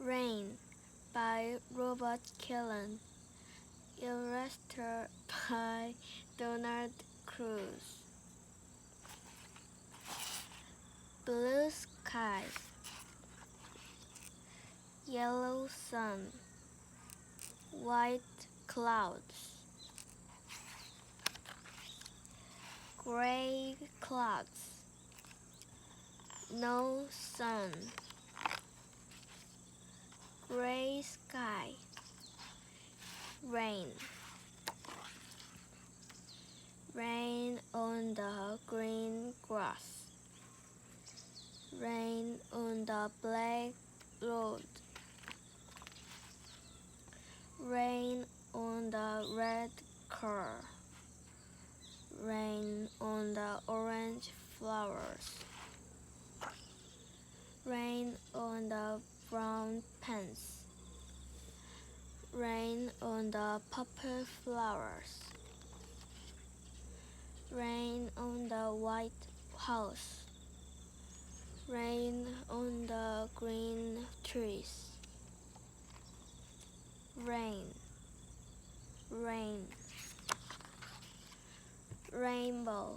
Rain by Robert Kalan, illustrated by Donald Cruz. Blue skies, yellow sun, white clouds, gray clouds, no sun, gray sky, rain. Rain on the green grass, rain on the black road, rain on the red car, rain on the orange flowers, rain on the brown pants, rain on the purple flowers, rain on the white house, rain on the green trees, rain, rain, rainbow.